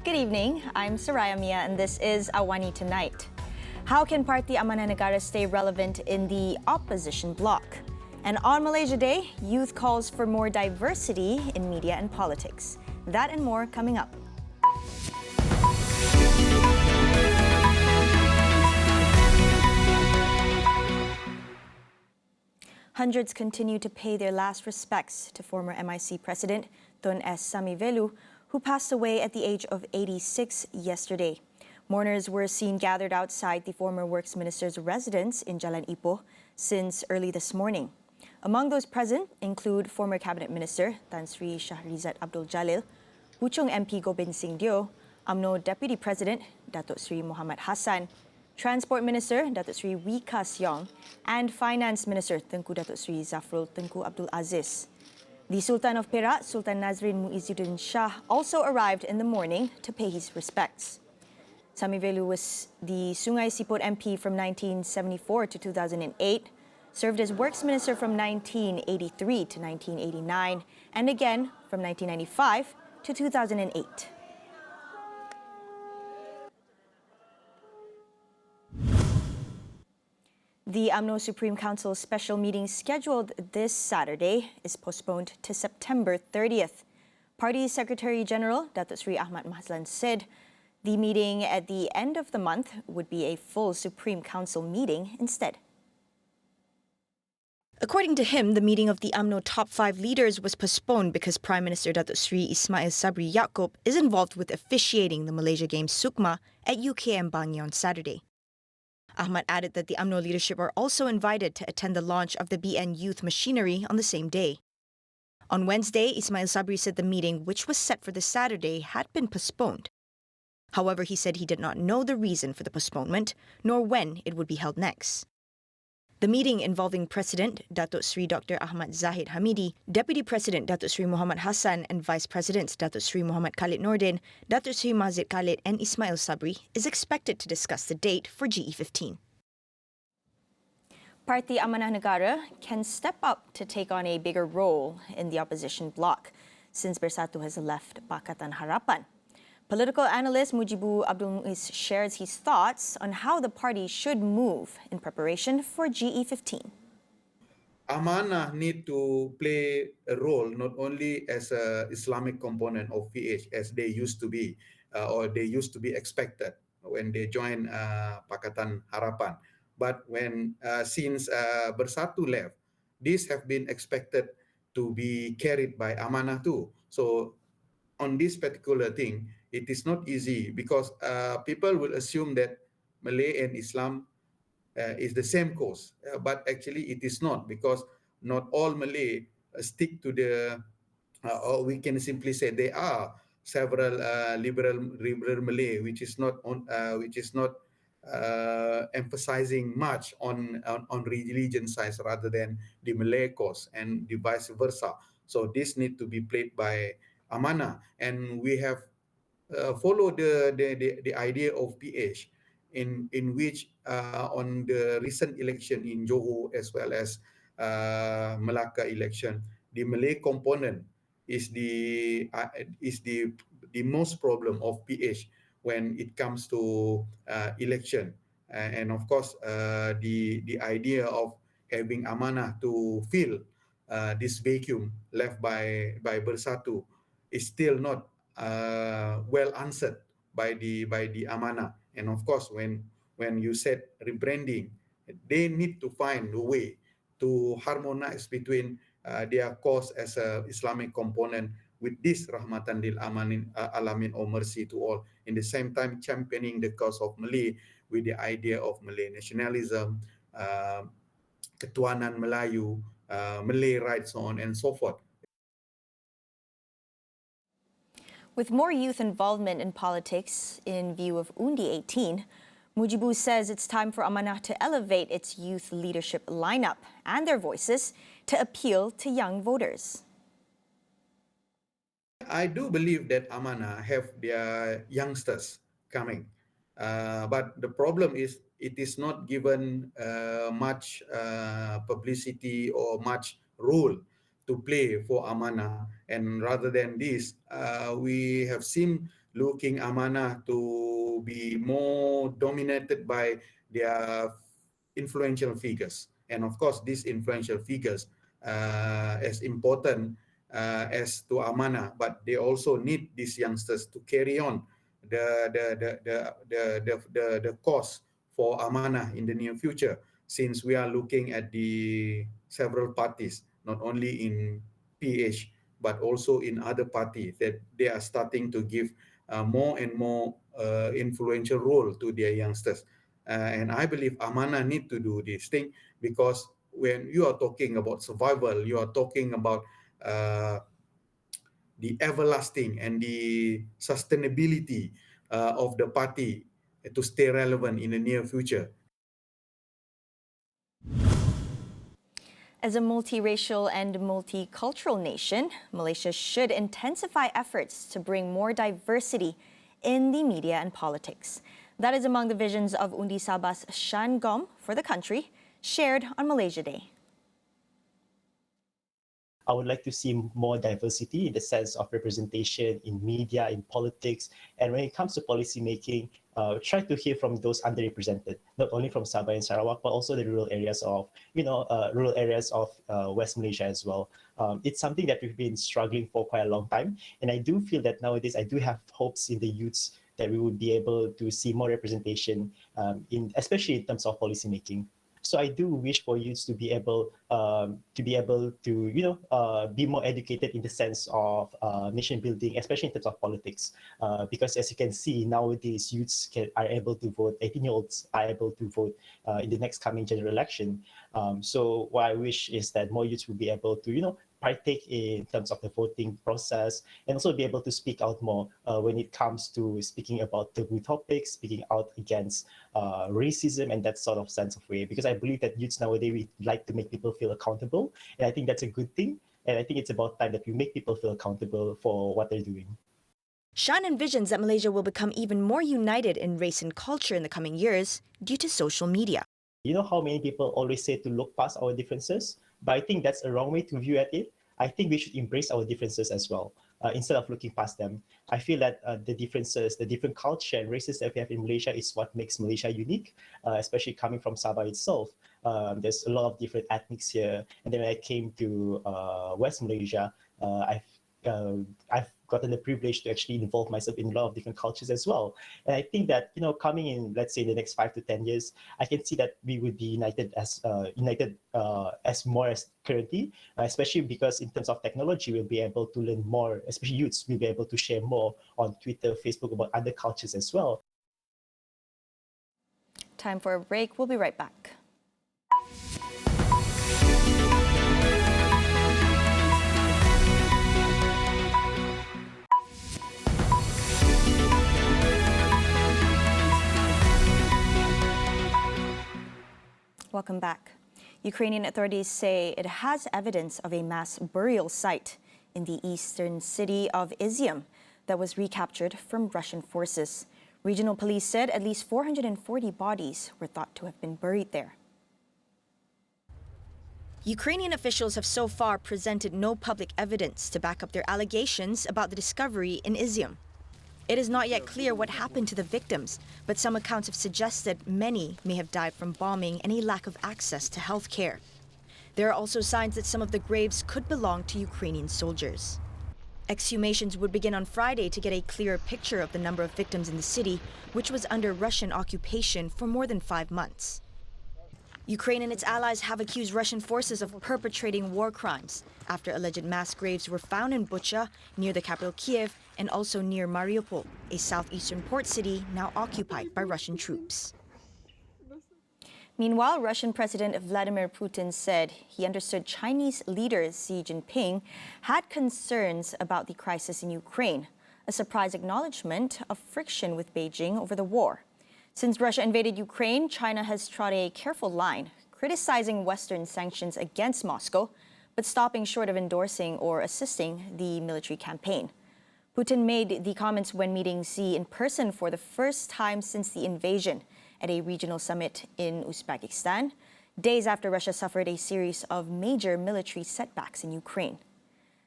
Good evening, I'm Saraya Mia and this is AWANI Tonight. How can Parti Amanah Negara stay relevant in the opposition bloc? And on Malaysia Day, youth calls for more diversity in media and politics. That and more coming up. Hundreds continue to pay their last respects to former MIC President Tun S. Samivelu, who passed away at the age of 86 yesterday. Mourners were seen gathered outside the former Works Minister's residence in Jalan Ipoh since early this morning. Among those present include former Cabinet Minister Tan Sri Shahrizad Abdul Jalil, Puchong MP Gobind Singh Dio, AMNO Deputy President Datuk Sri Muhammad Hassan, Transport Minister Datuk Sri Wika Siong, and Finance Minister Tengku Datuk Sri Zafrul Tengku Abdul Aziz. The Sultan of Perak, Sultan Nazrin Muizzuddin Shah, also arrived in the morning to pay his respects. Samivelu was the Sungai Siput MP from 1974 to 2008, served as Works Minister from 1983 to 1989, and again from 1995 to 2008. The AMNO Supreme Council special meeting scheduled this Saturday is postponed to September 30th. Party Secretary General Datuk Sri Ahmad Mazlan said the meeting at the end of the month would be a full Supreme Council meeting instead. According to him, the meeting of the AMNO top 5 leaders was postponed because Prime Minister Datuk Sri Ismail Sabri Yaakob is involved with officiating the Malaysia Games Sukma at UKM Bangi on Saturday. Ahmad added that the AMNO leadership are also invited to attend the launch of the BN Youth machinery on the same day. On Wednesday, Ismail Sabri said the meeting, which was set for this Saturday, had been postponed. However, he said he did not know the reason for the postponement, nor when it would be held next. The meeting involving President Datuk Sri Dr. Ahmad Zahid Hamidi, Deputy President Datuk Sri Muhammad Hassan and Vice Presidents Datuk Sri Muhammad Khalid Nordin, Datuk Sri Mazid Khalid and Ismail Sabri is expected to discuss the date for GE15. Parti Amanah Negara can step up to take on a bigger role in the opposition bloc since Bersatu has left Pakatan Harapan. Political analyst Mujibu Abdul Muiz shares his thoughts on how the party should move in preparation for GE15. Amanah need to play a role not only as an Islamic component of PH as they used to be or they used to be expected when they joined Pakatan Harapan. But when since Bersatu left, these have been expected to be carried by Amanah too. So on this particular thing, it is not easy because people will assume that Malay and Islam is the same cause, but actually it is not, because not all Malay stick to the, or we can simply say there are several liberal Malay which is not emphasizing much on religion sides rather than the Malay cause, and the vice versa. So this need to be played by Amanah, and we have followed the idea of PH in which on the recent election in Johor as well as Melaka election, the Malay component is the most problem of PH when it comes to election, and of course the idea of having Amanah to fill this vacuum left by Bersatu is still not well answered by the Amanah. And of course, when you said rebranding, they need to find a way to harmonize between their cause as a Islamic component with this Rahmatan lil Alamin or mercy to all, in the same time championing the cause of Malay with the idea of Malay nationalism, Ketuanan Melayu, Malay rights, so on and so forth. With more youth involvement in politics in view of Undi 18, Mujibu says it's time for Amanah to elevate its youth leadership lineup and their voices to appeal to young voters. I do believe that Amanah have their youngsters coming, but the problem is it is not given much publicity or much role to play for Amanah, and rather than this, we have seen looking Amanah to be more dominated by their influential figures. And of course, these influential figures as important as to Amanah, but they also need these youngsters to carry on the cause for Amanah in the near future, since we are looking at the several parties, not only in PH, but also in other parties, that they are starting to give more and more influential role to their youngsters. And I believe Amanah need to do this thing, because when you are talking about survival, you are talking about the everlasting and the sustainability of the party to stay relevant in the near future. As a multiracial and multicultural nation, Malaysia should intensify efforts to bring more diversity in the media and politics. That is among the visions of Undi Sabah's Shan Gom for the country, shared on Malaysia Day. I would like to see more diversity in the sense of representation in media, in politics, and when it comes to policy making, try to hear from those underrepresented, not only from Sabah and Sarawak, but also the rural areas of, West Malaysia as well. It's something that we've been struggling for quite a long time, and I do feel that nowadays I do have hopes in the youths that we would be able to see more representation, especially in terms of policy making. So I do wish for youths to be able to be more educated in the sense of nation building, especially in terms of politics. Because as you can see nowadays, youths are able to vote. 18-year-olds are able to vote in the next coming general election. So what I wish is that more youths will be able to partake in terms of the voting process, and also be able to speak out more when it comes to speaking about taboo topics, speaking out against racism and that sort of sense of way. Because I believe that youths nowadays, we like to make people feel accountable, and I think that's a good thing. And I think it's about time that we make people feel accountable for what they're doing. Shan envisions that Malaysia will become even more united in race and culture in the coming years due to social media. You know how many people always say to look past our differences? But I think that's a wrong way to view at it. I think we should embrace our differences as well, instead of looking past them. I feel that the differences, the different culture and races that we have in Malaysia is what makes Malaysia unique, especially coming from Sabah itself. There's a lot of different ethnics here. And then when I came to West Malaysia, I've gotten the privilege to actually involve myself in a lot of different cultures as well. And I think that coming in, let's say, the next 5 to 10 years, I can see that we would be united as more as currently, especially because in terms of technology, we'll be able to learn more, especially youths will be able to share more on Twitter, Facebook about other cultures as well. Time for a break. We'll be right back. Welcome back. Ukrainian authorities say it has evidence of a mass burial site in the eastern city of Izium that was recaptured from Russian forces. Regional police said at least 440 bodies were thought to have been buried there. Ukrainian officials have so far presented no public evidence to back up their allegations about the discovery in Izium. It is not yet clear what happened to the victims, but some accounts have suggested many may have died from bombing and a lack of access to health care. There are also signs that some of the graves could belong to Ukrainian soldiers. Exhumations would begin on Friday to get a clearer picture of the number of victims in the city, which was under Russian occupation for more than 5 months. Ukraine and its allies have accused Russian forces of perpetrating war crimes after alleged mass graves were found in Bucha, near the capital Kiev, and also near Mariupol, a southeastern port city now occupied by Russian troops. Meanwhile, Russian President Vladimir Putin said he understood Chinese leader Xi Jinping had concerns about the crisis in Ukraine, a surprise acknowledgement of friction with Beijing over the war. Since Russia invaded Ukraine, China has trod a careful line, criticizing Western sanctions against Moscow, but stopping short of endorsing or assisting the military campaign. Putin made the comments when meeting Xi in person for the first time since the invasion at a regional summit in Uzbekistan, days after Russia suffered a series of major military setbacks in Ukraine.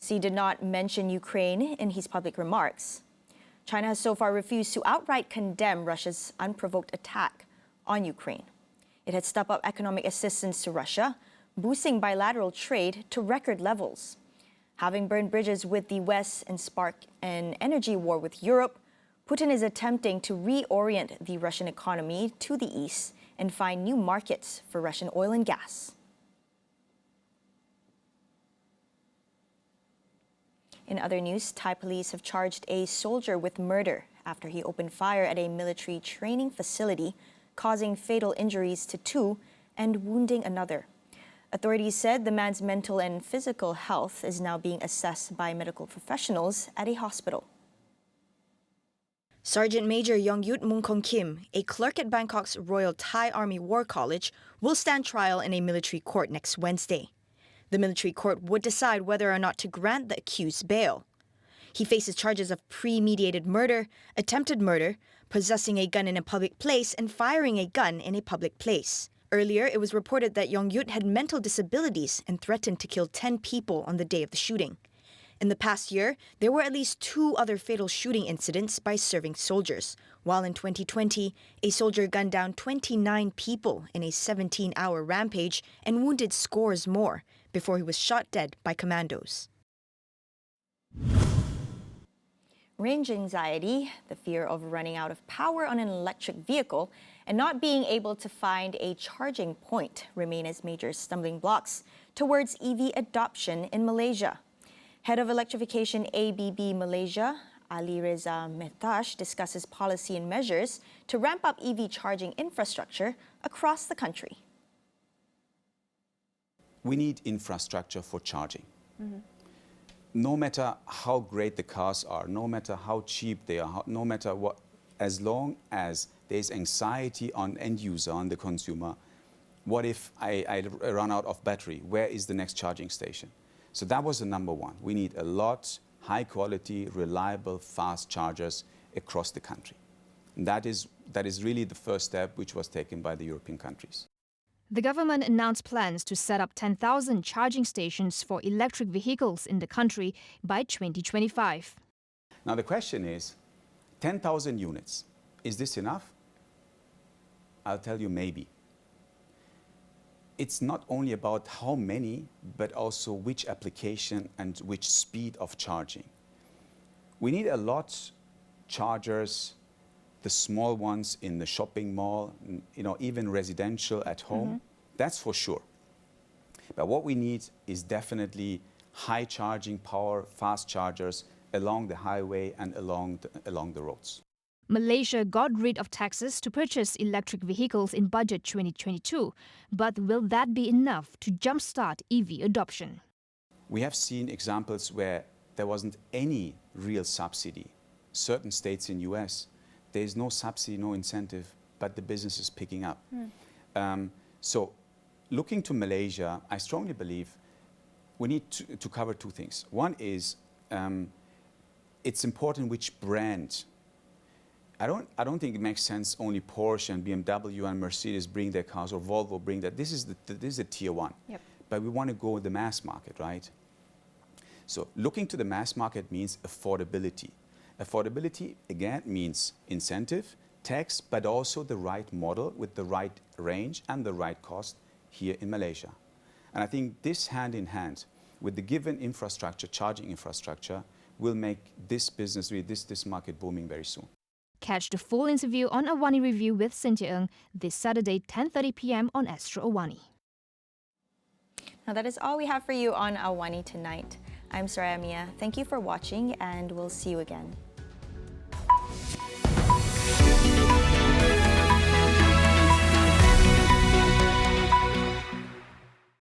Xi did not mention Ukraine in his public remarks. China has so far refused to outright condemn Russia's unprovoked attack on Ukraine. It had stepped up economic assistance to Russia, boosting bilateral trade to record levels. Having burned bridges with the West and sparked an energy war with Europe, Putin is attempting to reorient the Russian economy to the east and find new markets for Russian oil and gas. In other news, Thai police have charged a soldier with murder after he opened fire at a military training facility, causing fatal injuries to two and wounding another. Authorities said the man's mental and physical health is now being assessed by medical professionals at a hospital. Sergeant Major Yongyut Mungkong Kim, a clerk at Bangkok's Royal Thai Army War College, will stand trial in a military court next Wednesday. The military court would decide whether or not to grant the accused bail. He faces charges of premeditated murder, attempted murder, possessing a gun in a public place, and firing a gun in a public place. Earlier, it was reported that Yongyut had mental disabilities and threatened to kill 10 people on the day of the shooting. In the past year, there were at least 2 other fatal shooting incidents by serving soldiers, while in 2020, a soldier gunned down 29 people in a 17-hour rampage and wounded scores more before he was shot dead by commandos. Range anxiety, the fear of running out of power on an electric vehicle, and not being able to find a charging point remain as major stumbling blocks towards EV adoption in Malaysia. Head of Electrification ABB Malaysia, Ali Reza Mehtash, discusses policy and measures to ramp up EV charging infrastructure across the country. We need infrastructure for charging. No matter how great the cars are, no matter how cheap they are, no matter what, as long as there's anxiety on end user, on the consumer, what if I run out of battery? Where is the next charging station? So that was the number one. We need a lot, high quality, reliable, fast chargers across the country. And that is really the first step which was taken by the European countries. The government announced plans to set up 10,000 charging stations for electric vehicles in the country by 2025. Now the question is, 10,000 units, is this enough? I'll tell you maybe. It's not only about how many, but also which application and which speed of charging. We need a lot chargers, the small ones in the shopping mall, even residential at home, that's for sure. But what we need is definitely high charging power, fast chargers along the highway and along the roads. Malaysia got rid of taxes to purchase electric vehicles in budget 2022, but will that be enough to jumpstart EV adoption? We have seen examples where there wasn't any real subsidy. Certain states in US, there is no subsidy, no incentive, but the business is picking up. So looking to Malaysia, I strongly believe we need to cover 2 things. One is it's important which brand. I don't think it makes sense only Porsche and BMW and Mercedes bring their cars or Volvo bring that. This is a tier 1. Yep. But we want to go with the mass market, right? So looking to the mass market means affordability. Affordability, again, means incentive, tax, but also the right model with the right range and the right cost here in Malaysia. And I think this hand in hand with the given infrastructure, charging infrastructure, will make this business, this market booming very soon. Catch the full interview on AWANI Review with Cynthia Ng this Saturday, 10:30 p.m. on Astro AWANI. Now that is all we have for you on AWANI tonight. I'm Saraya Mia. Thank you for watching, and we'll see you again.